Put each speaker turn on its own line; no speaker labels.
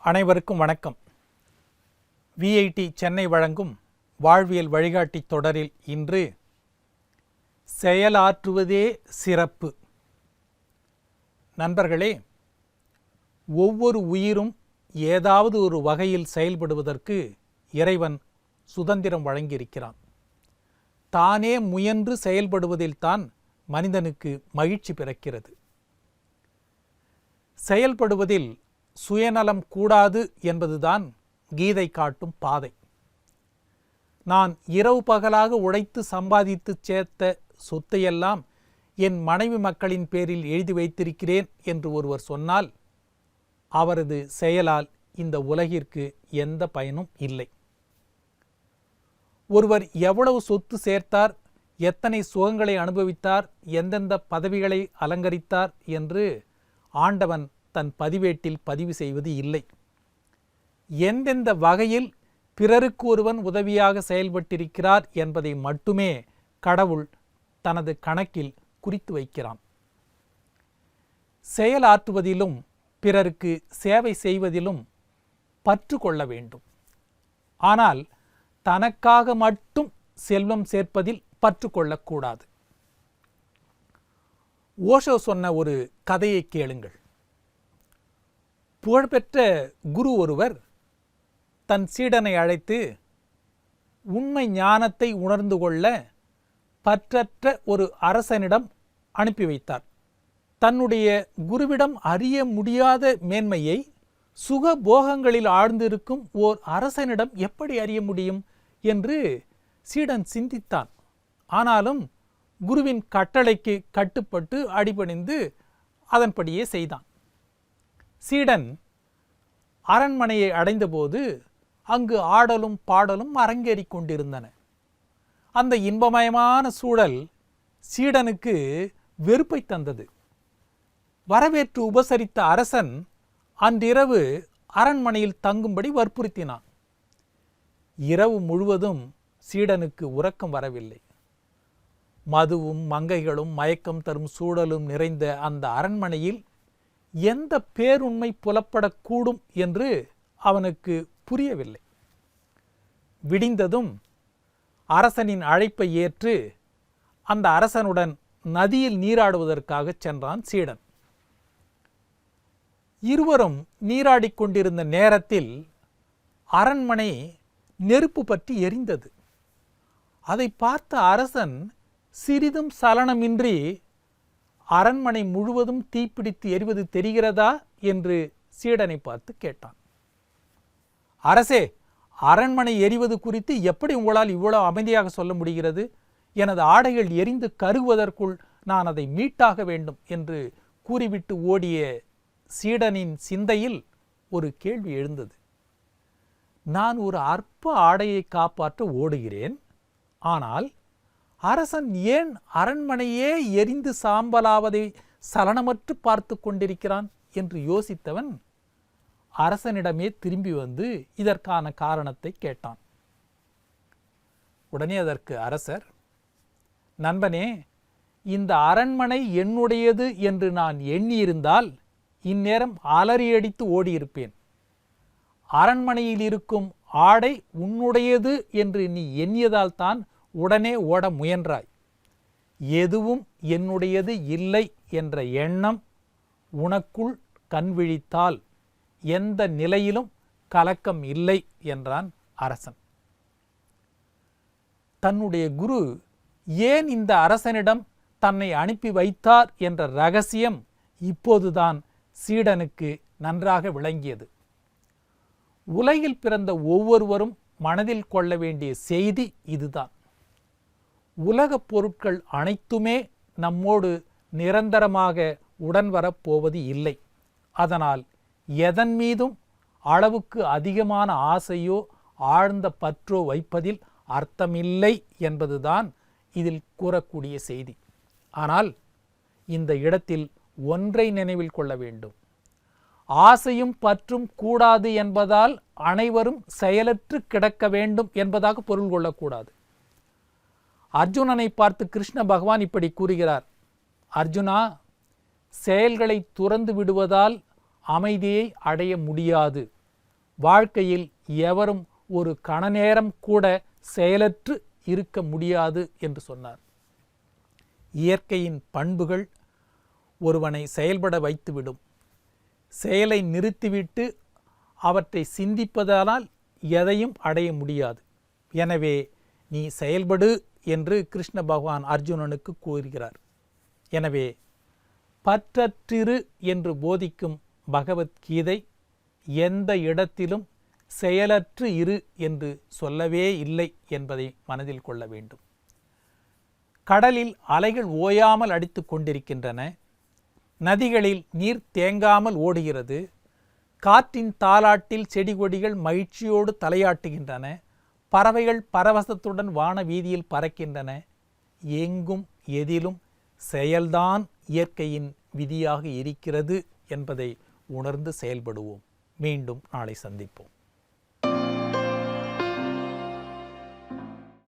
அனைவருக்கும் வணக்கம். விஐடி சென்னை வழங்கும் வாழ்வியல் வழிகாட்டி தொடரில் இன்று செயலாற்றுவதே சிறப்பு. நண்பர்களே, ஒவ்வொரு உயிரும் ஏதாவது ஒரு வகையில் செயல்படுவதற்கு இறைவன் சுதந்திரம் வழங்கியிருக்கிறான். தானே முயன்று செயல்படுவதில்தான் மனிதனுக்கு மகிழ்ச்சி பிறக்கிறது. செயல்படுவதில் சுயநலம் கூடாது என்பதுதான் கீதை காட்டும் பாதை. நான் இரவு பகலாக உழைத்து சம்பாதித்து சேர்த்த சொத்தையெல்லாம் என் மனைவி மக்களின் பேரில் எழுதி வைத்திருக்கிறேன் என்று ஒருவர் சொன்னால் அவரது செயலால் இந்த உலகிற்கு எந்த பயனும் இல்லை. ஒருவர் எவ்வளவு சொத்து சேர்த்தார், எத்தனை சுகங்களை அனுபவித்தார், எந்தெந்த பதவிகளை அலங்கரித்தார் என்று ஆண்டவன் தன் பதிவேட்டில் பதிவு செய்வது இல்லை. எந்தெந்த வகையில் பிறருக்கு ஒருவன் உதவியாக செயல்பட்டிருக்கிறார் என்பதை மட்டுமே கடவுள் தனது கணக்கில் குறித்து வைக்கிறான். செயலாற்றுவதிலும் பிறருக்கு சேவை செய்வதிலும் பற்று கொள்ள வேண்டும். ஆனால் தனக்காக மட்டும் செல்வம் சேர்ப்பதில் பற்று கொள்ளக்கூடாது. ஓஷோ சொன்ன ஒரு கதையை கேளுங்கள். புகழ்பெற்ற குரு ஒருவர் தன் சீடனை அழைத்து உண்மை ஞானத்தை உணர்ந்து கொள்ள பற்றற்ற ஒரு அரசனிடம் அனுப்பி வைத்தார். தன்னுடைய குருவிடம் அறிய முடியாத மேன்மையை சுகபோகங்களில் ஆழ்ந்திருக்கும் ஓர் அரசனிடம் எப்படி அறிய முடியும் என்று சீடன் சிந்தித்தான். ஆனாலும் குருவின் கட்டளைக்கு கட்டுப்பட்டு அடிபணிந்து அதன்படியே செய்தான். சீடன் அரண்மனையை அடைந்தபோது அங்கு ஆடலும் பாடலும் அரங்கேறிக் கொண்டிருந்தன. அந்த இன்பமயமான சூழல் சீடனுக்கு வெறுப்பை தந்தது. வரவேற்று உபசரித்த அரசன் அன்றிரவு அரண்மனையில் தங்கும்படி வற்புறுத்தினான். இரவு முழுவதும் சீடனுக்கு உறக்கம் வரவில்லை. மதுவும் மங்கைகளும் மயக்கம் தரும் சூழலும் நிறைந்த அந்த அரண்மனையில் எந்த பேருண்மை புலப்படக்கூடும் என்று அவனுக்கு புரியவில்லை. விடிந்ததும் அரசனின் அழைப்பை ஏற்று அந்த அரசனுடன் நதியில் நீராடுவதற்காக சென்றான் சீடன். இருவரும் நீராடிக் கொண்டிருந்த நேரத்தில் அரண்மனை நெருப்பு பற்றி எரிந்தது. அதை பார்த்த அரசன் சிறிதும் சலனமின்றி அரண்மனை முழுவதும் தீப்பிடித்து எரிவது தெரிகிறதா என்று சீடனை பார்த்து கேட்டான். அரசே, அரண்மனை எரிவது குறித்து எப்படி உங்களால் இவ்வளவு அமைதியாக சொல்ல முடிகிறது? எனது ஆடைகள் எரிந்து கருகுவதற்குள் நான் அதை மீட்டாக வேண்டும் என்று கூறிவிட்டு ஓடிய சீடனின் சிந்தையில் ஒரு கேள்வி எழுந்தது. நான் ஒரு அற்ப ஆடையை காப்பாற்ற ஓடுகிறேன், ஆனால் அரசன் ஏன் அரண்மனையே எரிந்து சாம்பலாவதை சலனமற்று பார்த்து கொண்டிருக்கிறான் என்று யோசித்தவன் அரசனிடமே திரும்பி வந்து இதற்கான காரணத்தை கேட்டான். உடனே அதற்கு அரசர், நண்பனே, இந்த அரண்மனை என்னுடையது என்று நான் எண்ணியிருந்தால் இந்நேரம் அலறியடித்து ஓடியிருப்பேன். அரண்மனையில் இருக்கும் ஆடை உன்னுடையது என்று நீ எண்ணியதால் தான் உடனே ஓட முயன்றாய். எதுவும் என்னுடையது இல்லை என்ற எண்ணம் உனக்குள் கண்விழித்தால் எந்த நிலையிலும் கலக்கம் இல்லை என்றான் அரசன். தன்னுடைய குரு ஏன் இந்த அரசனிடம் தன்னை அனுப்பி வைத்தார் என்ற ரகசியம் இப்போதுதான் சீடனுக்கு நன்றாக விளங்கியது. உலகில் பிறந்த ஒவ்வொருவரும் மனதில் கொள்ள வேண்டிய செய்தி இதுதான். உலகப் பொருட்கள் அனைத்துமே நம்மோடு நிரந்தரமாக உடன் வரப்போவது இல்லை. அதனால் எதன் மீதும் அளவுக்கு அதிகமான ஆசையோ ஆழ்ந்த பற்றோ வைப்பதில் அர்த்தமில்லை என்பதுதான் இதில் கூறக்கூடிய செய்தி. ஆனால் இந்த இடத்தில் ஒன்றை நினைவில் கொள்ள வேண்டும். ஆசையும் பற்றும் கூடாது என்பதால் அனைவரும் செயலற்று கிடக்க வேண்டும் என்பதாக பொருள் கொள்ளக்கூடாது. அர்ஜுனனை பார்த்து கிருஷ்ண பகவான் இப்படி கூறுகிறார், அர்ஜுனா, செயல்களை துறந்து விடுவதால் அமைதியை அடைய முடியாது. வாழ்க்கையில் எவரும் ஒரு கணநேரம் கூட செயலற்று இருக்க முடியாது என்று சொன்னார். இயற்கையின் பண்புகள் ஒருவனை செயல்பட வைத்துவிடும். செயலை நிறுத்திவிட்டு அவற்றை சிந்திப்பதானால் எதையும் அடைய முடியாது. எனவே நீ செயல்படு என்று கிருஷ்ண பகவான் அர்ஜுனனுக்கு கூறுகிறார். எனவே பற்றற்றிரு என்று போதிக்கும் பகவத்கீதை எந்த இடத்திலும் செயலற்று இரு என்று சொல்லவே இல்லை என்பதை மனதில் கொள்ள வேண்டும். கடலில் அலைகள் ஓயாமல் அடித்து கொண்டிருக்கின்றன. நதிகளில் நீர் தேங்காமல் ஓடுகிறது. காற்றின் தாலாட்டில் செடி கொடிகள் மகிழ்ச்சியோடு தலையாட்டுகின்றன. பறவைகள் பரவசத்துடன் வான வீதியில் பறக்கின்றன. எங்கும் எதிலும் செயல்தான் இயற்கையின் விதியாக இருக்கிறது என்பதை உணர்ந்து செயல்படுவோம். மீண்டும் நாளை சந்திப்போம்.